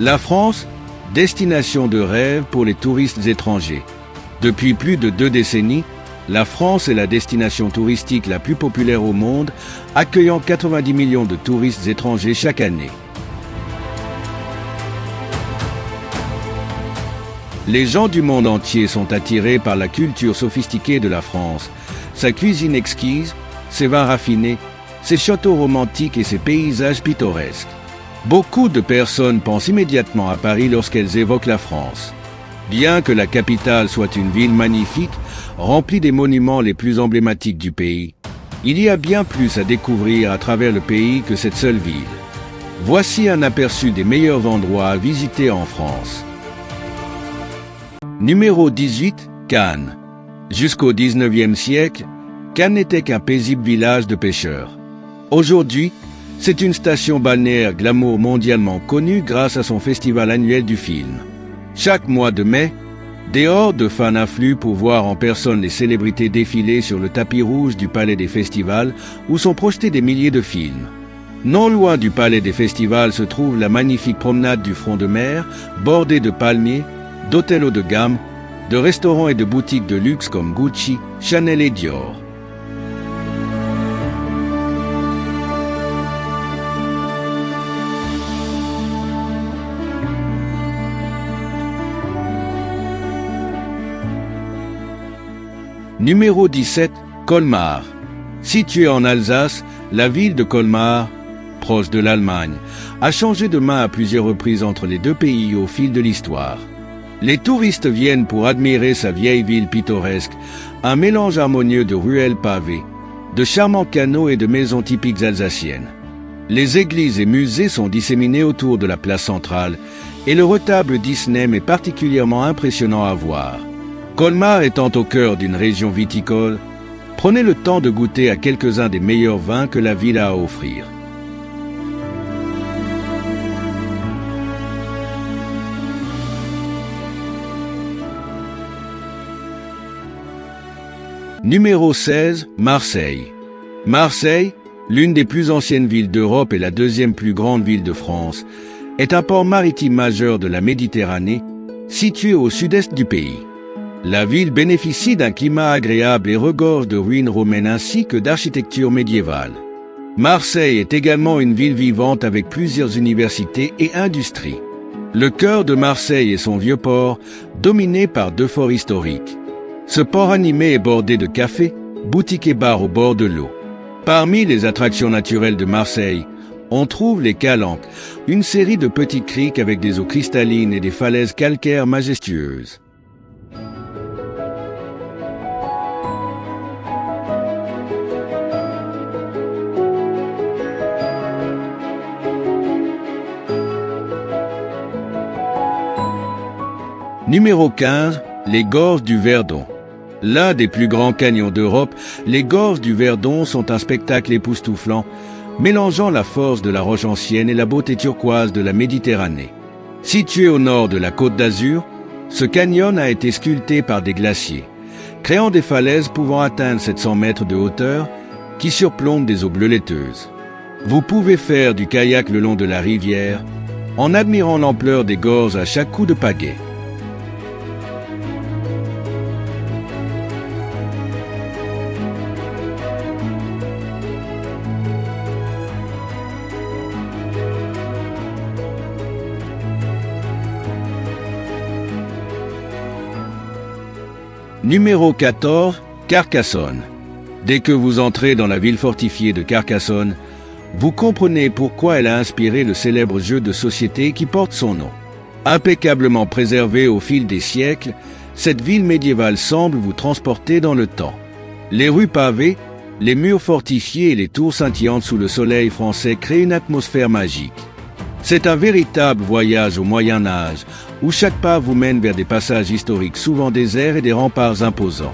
La France, destination de rêve pour les touristes étrangers. Depuis plus de 2 décennies, la France est la destination touristique la plus populaire au monde, accueillant 90 millions de touristes étrangers chaque année. Les gens du monde entier sont attirés par la culture sophistiquée de la France, sa cuisine exquise, ses vins raffinés, ses châteaux romantiques et ses paysages pittoresques. Beaucoup de personnes pensent immédiatement à Paris lorsqu'elles évoquent la France. Bien que la capitale soit une ville magnifique, remplie des monuments les plus emblématiques du pays, il y a bien plus à découvrir à travers le pays que cette seule ville. Voici un aperçu des meilleurs endroits à visiter en France. Numéro 18, Cannes. Jusqu'au 19e siècle, Cannes n'était qu'un paisible village de pêcheurs. Aujourd'hui, c'est une station balnéaire glamour mondialement connue grâce à son festival annuel du film. Chaque mois de mai, des hordes de fans affluent pour voir en personne les célébrités défiler sur le tapis rouge du Palais des Festivals où sont projetés des milliers de films. Non loin du Palais des Festivals se trouve la magnifique promenade du front de mer, bordée de palmiers, d'hôtels haut de gamme, de restaurants et de boutiques de luxe comme Gucci, Chanel et Dior. Numéro 17, Colmar. Située en Alsace, la ville de Colmar, proche de l'Allemagne, a changé de main à plusieurs reprises entre les deux pays au fil de l'histoire. Les touristes viennent pour admirer sa vieille ville pittoresque, un mélange harmonieux de ruelles pavées, de charmants canaux et de maisons typiques alsaciennes. Les églises et musées sont disséminés autour de la place centrale et le retable d'Isnem est particulièrement impressionnant à voir. Colmar étant au cœur d'une région viticole, prenez le temps de goûter à quelques-uns des meilleurs vins que la ville a à offrir. Numéro 16, Marseille. Marseille, l'une des plus anciennes villes d'Europe et la deuxième plus grande ville de France, est un port maritime majeur de la Méditerranée, situé au sud-est du pays. La ville bénéficie d'un climat agréable et regorge de ruines romaines ainsi que d'architecture médiévale. Marseille est également une ville vivante avec plusieurs universités et industries. Le cœur de Marseille est son vieux port, dominé par 2 forts historiques. Ce port animé est bordé de cafés, boutiques et bars au bord de l'eau. Parmi les attractions naturelles de Marseille, on trouve les Calanques, une série de petites criques avec des eaux cristallines et des falaises calcaires majestueuses. Numéro 15, les gorges du Verdon. L'un des plus grands canyons d'Europe, les gorges du Verdon sont un spectacle époustouflant, mélangeant la force de la roche ancienne et la beauté turquoise de la Méditerranée. Situé au nord de la Côte d'Azur, ce canyon a été sculpté par des glaciers, créant des falaises pouvant atteindre 700 mètres de hauteur qui surplombent des eaux bleues laiteuses. Vous pouvez faire du kayak le long de la rivière en admirant l'ampleur des gorges à chaque coup de pagaie. Numéro 14, Carcassonne. Dès que vous entrez dans la ville fortifiée de Carcassonne, vous comprenez pourquoi elle a inspiré le célèbre jeu de société qui porte son nom. Impeccablement préservée au fil des siècles, cette ville médiévale semble vous transporter dans le temps. Les rues pavées, les murs fortifiés et les tours scintillantes sous le soleil français créent une atmosphère magique. C'est un véritable voyage au Moyen-Âge, où chaque pas vous mène vers des passages historiques souvent déserts et des remparts imposants.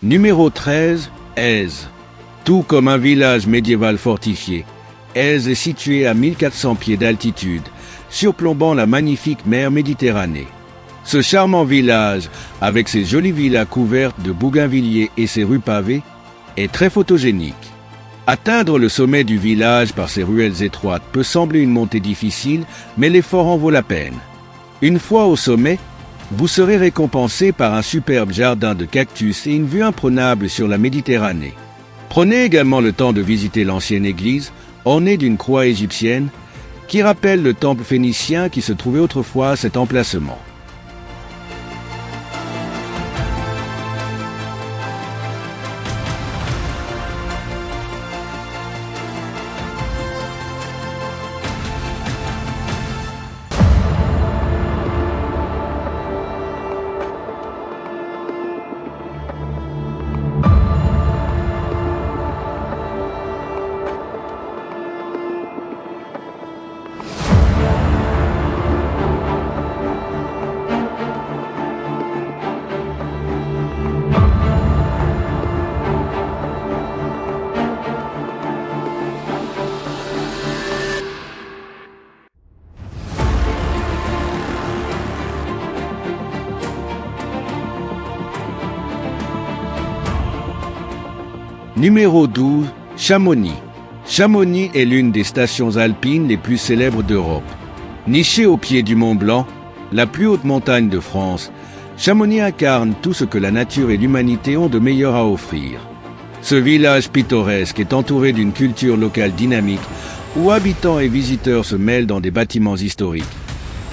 Numéro 13, Èze. Tout comme un village médiéval fortifié, Èze est située à 1400 pieds d'altitude, surplombant la magnifique mer Méditerranée. Ce charmant village, avec ses jolies villas couvertes de bougainvilliers et ses rues pavées, est très photogénique. Atteindre le sommet du village par ses ruelles étroites peut sembler une montée difficile, mais l'effort en vaut la peine. Une fois au sommet, vous serez récompensé par un superbe jardin de cactus et une vue imprenable sur la Méditerranée. Prenez également le temps de visiter l'ancienne église, ornée d'une croix égyptienne, qui rappelle le temple phénicien qui se trouvait autrefois à cet emplacement. Numéro 12, Chamonix. Chamonix est l'une des stations alpines les plus célèbres d'Europe. Nichée au pied du Mont Blanc, la plus haute montagne de France, Chamonix incarne tout ce que la nature et l'humanité ont de meilleur à offrir. Ce village pittoresque est entouré d'une culture locale dynamique où habitants et visiteurs se mêlent dans des bâtiments historiques,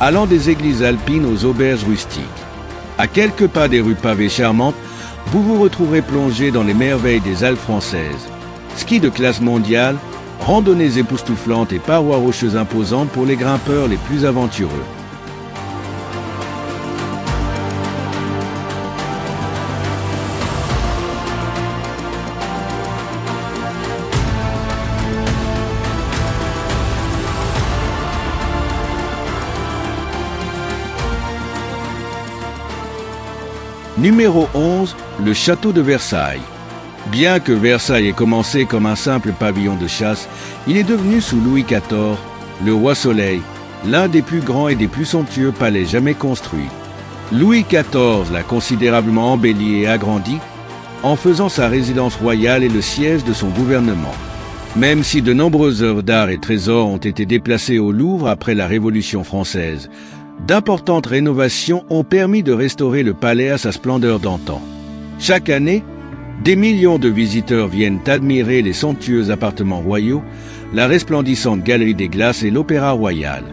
allant des églises alpines aux auberges rustiques. À quelques pas des rues pavées charmantes, vous vous retrouverez plongé dans les merveilles des Alpes françaises. Ski de classe mondiale, randonnées époustouflantes et parois rocheuses imposantes pour les grimpeurs les plus aventureux. Numéro 11, le château de Versailles. Bien que Versailles ait commencé comme un simple pavillon de chasse, il est devenu sous Louis XIV, le roi Soleil, l'un des plus grands et des plus somptueux palais jamais construits. Louis XIV l'a considérablement embelli et agrandi, en faisant sa résidence royale et le siège de son gouvernement. Même si de nombreuses œuvres d'art et trésors ont été déplacés au Louvre après la Révolution française, d'importantes rénovations ont permis de restaurer le palais à sa splendeur d'antan. Chaque année, des millions de visiteurs viennent admirer les somptueux appartements royaux, la resplendissante galerie des glaces et l'opéra royal.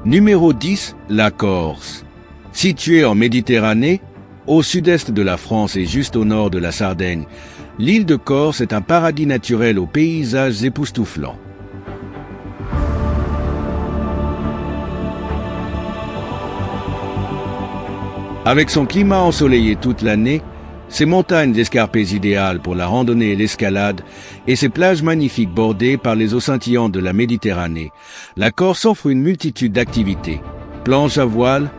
Numéro 10, la Corse. Située en Méditerranée, au sud-est de la France et juste au nord de la Sardaigne, l'île de Corse est un paradis naturel aux paysages époustouflants. Avec son climat ensoleillé toute l'année, ses montagnes escarpées idéales pour la randonnée et l'escalade, et ses plages magnifiques bordées par les eaux scintillantes de la Méditerranée, la Corse offre une multitude d'activités. Planche à voile,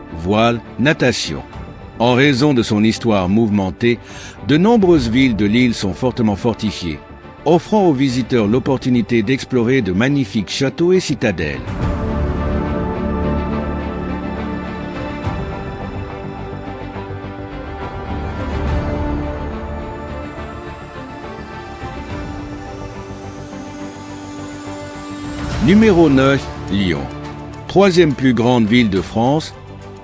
natation. En raison de son histoire mouvementée, de nombreuses villes de l'île sont fortement fortifiées, offrant aux visiteurs l'opportunité d'explorer de magnifiques châteaux et citadelles. Numéro 9, Lyon. Troisième plus grande ville de France,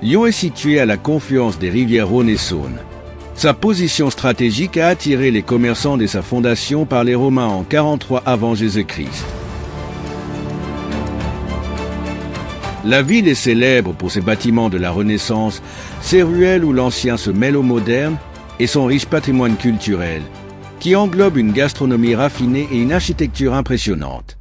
Lyon est située à la confluence des rivières Rhône et Saône. Sa position stratégique a attiré les commerçants dès sa fondation par les Romains en 43 avant Jésus-Christ. La ville est célèbre pour ses bâtiments de la Renaissance, ses ruelles où l'ancien se mêle au moderne et son riche patrimoine culturel, qui englobe une gastronomie raffinée et une architecture impressionnante.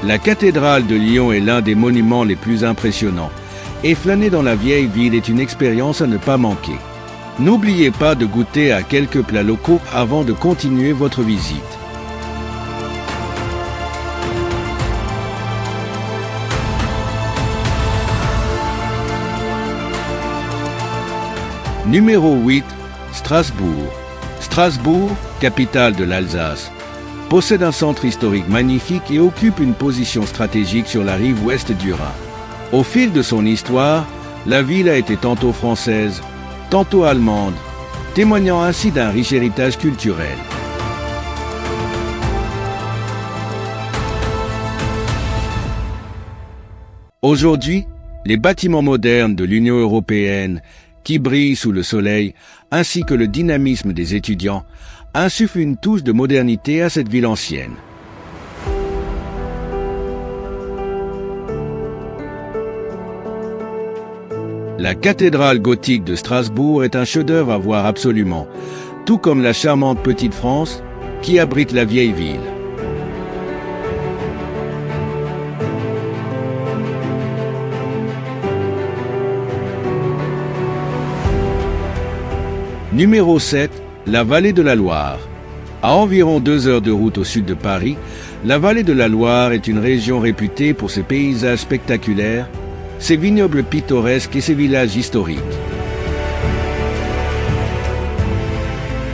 La cathédrale de Lyon est l'un des monuments les plus impressionnants, et flâner dans la vieille ville est une expérience à ne pas manquer. N'oubliez pas de goûter à quelques plats locaux avant de continuer votre visite. Numéro 8, Strasbourg. Strasbourg, capitale de l'Alsace, possède un centre historique magnifique et occupe une position stratégique sur la rive ouest du Rhin. Au fil de son histoire, la ville a été tantôt française, tantôt allemande, témoignant ainsi d'un riche héritage culturel. Aujourd'hui, les bâtiments modernes de l'Union européenne, qui brillent sous le soleil, ainsi que le dynamisme des étudiants, insuffle une touche de modernité à cette ville ancienne. La cathédrale gothique de Strasbourg est un chef-d'œuvre à voir absolument, tout comme la charmante Petite France qui abrite la vieille ville. Numéro 7. La vallée de la Loire. À environ 2 heures de route au sud de Paris, la vallée de la Loire est une région réputée pour ses paysages spectaculaires, ses vignobles pittoresques et ses villages historiques.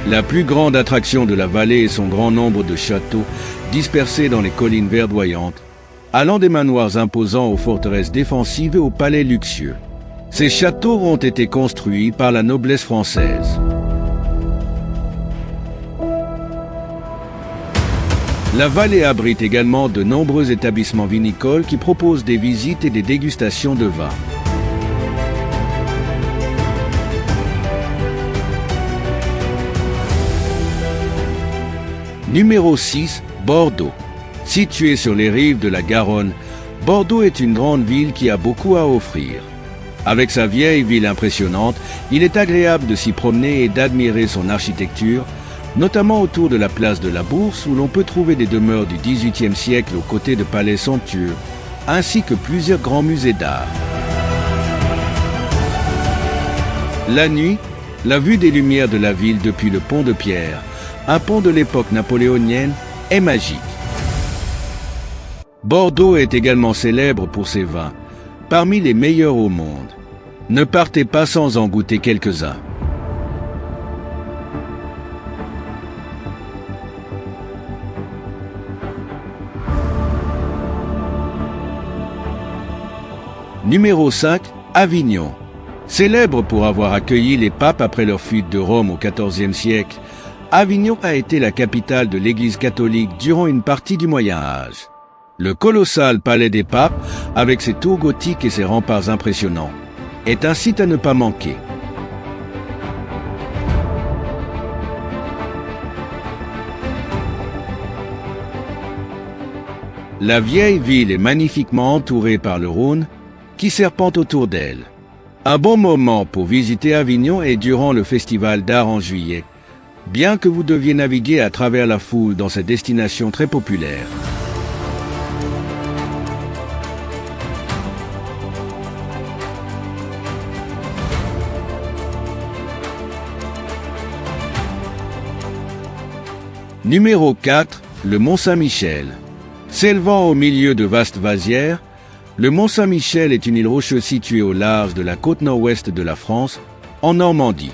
La plus grande attraction de la vallée est son grand nombre de châteaux dispersés dans les collines verdoyantes, allant des manoirs imposants aux forteresses défensives et aux palais luxueux. Ces châteaux ont été construits par la noblesse française. La vallée abrite également de nombreux établissements vinicoles qui proposent des visites et des dégustations de vins. Numéro 6, Bordeaux. Située sur les rives de la Garonne, Bordeaux est une grande ville qui a beaucoup à offrir. Avec sa vieille ville impressionnante, il est agréable de s'y promener et d'admirer son architecture, notamment autour de la place de la Bourse où l'on peut trouver des demeures du XVIIIe siècle aux côtés de palais somptueux, ainsi que plusieurs grands musées d'art. La nuit, la vue des lumières de la ville depuis le pont de Pierre, un pont de l'époque napoléonienne, est magique. Bordeaux est également célèbre pour ses vins, parmi les meilleurs au monde. Ne partez pas sans en goûter quelques-uns. Numéro 5, Avignon. Célèbre pour avoir accueilli les papes après leur fuite de Rome au XIVe siècle, Avignon a été la capitale de l'Église catholique durant une partie du Moyen Âge. Le colossal palais des papes, avec ses tours gothiques et ses remparts impressionnants, est un site à ne pas manquer. La vieille ville est magnifiquement entourée par le Rhône, qui serpente autour d'elle. Un bon moment pour visiter Avignon est durant le festival d'art en juillet, bien que vous deviez naviguer à travers la foule dans cette destination très populaire. Numéro 4, le Mont-Saint-Michel. S'élevant au milieu de vastes vasières, le Mont-Saint-Michel est une île rocheuse située au large de la côte nord-ouest de la France, en Normandie.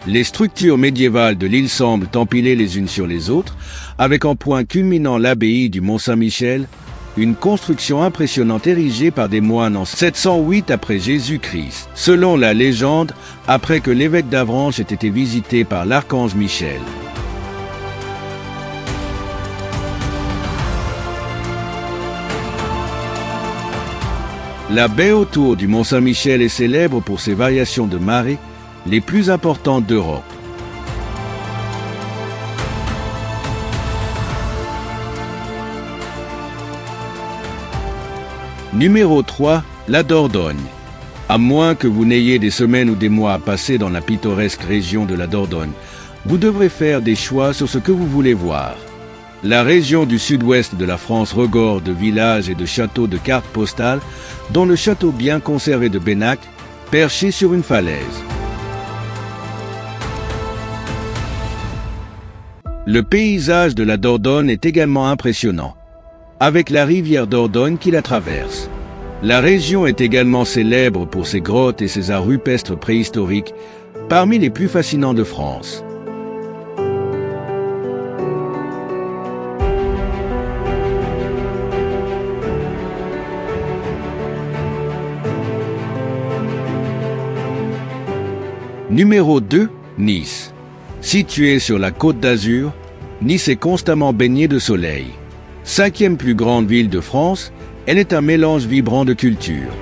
Les structures médiévales de l'île semblent empilées les unes sur les autres, avec en point culminant l'abbaye du Mont-Saint-Michel, une construction impressionnante érigée par des moines en 708 après Jésus-Christ, selon la légende, après que l'évêque d'Avranches ait été visité par l'archange Michel. La baie autour du Mont-Saint-Michel est célèbre pour ses variations de marée, les plus importantes d'Europe. Numéro 3, la Dordogne. À moins que vous n'ayez des semaines ou des mois à passer dans la pittoresque région de la Dordogne, vous devrez faire des choix sur ce que vous voulez voir. La région du sud-ouest de la France regorge de villages et de châteaux de cartes postales, dont le château bien conservé de Bénac, perché sur une falaise. Le paysage de la Dordogne est également impressionnant, avec la rivière Dordogne qui la traverse. La région est également célèbre pour ses grottes et ses arts rupestres préhistoriques, parmi les plus fascinants de France. Numéro 2, Nice. Située sur la Côte d'Azur, Nice est constamment baignée de soleil. 5e plus grande ville de France, elle est un mélange vibrant de cultures.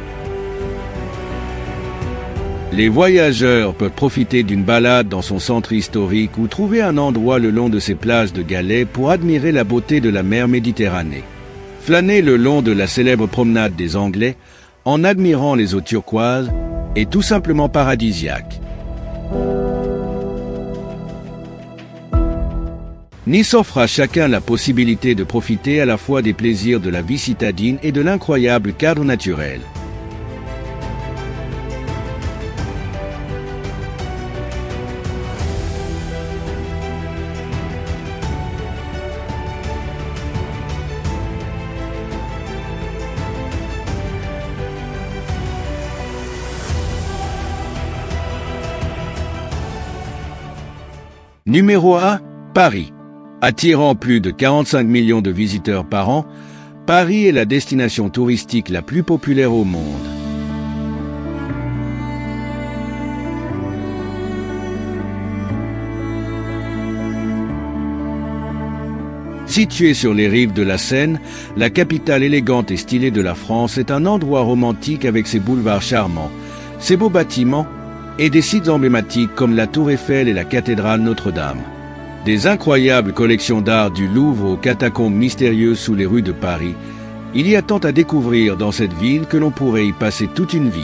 Les voyageurs peuvent profiter d'une balade dans son centre historique ou trouver un endroit le long de ses plages de galets pour admirer la beauté de la mer Méditerranée. Flâner le long de la célèbre promenade des Anglais, en admirant les eaux turquoises, est tout simplement paradisiaque. Nice offre à chacun la possibilité de profiter à la fois des plaisirs de la vie citadine et de l'incroyable cadre naturel. Numéro 1, Paris. Attirant plus de 45 millions de visiteurs par an, Paris est la destination touristique la plus populaire au monde. Située sur les rives de la Seine, la capitale élégante et stylée de la France est un endroit romantique avec ses boulevards charmants, ses beaux bâtiments et des sites emblématiques comme la Tour Eiffel et la cathédrale Notre-Dame. Des incroyables collections d'art du Louvre aux catacombes mystérieuses sous les rues de Paris, il y a tant à découvrir dans cette ville que l'on pourrait y passer toute une vie.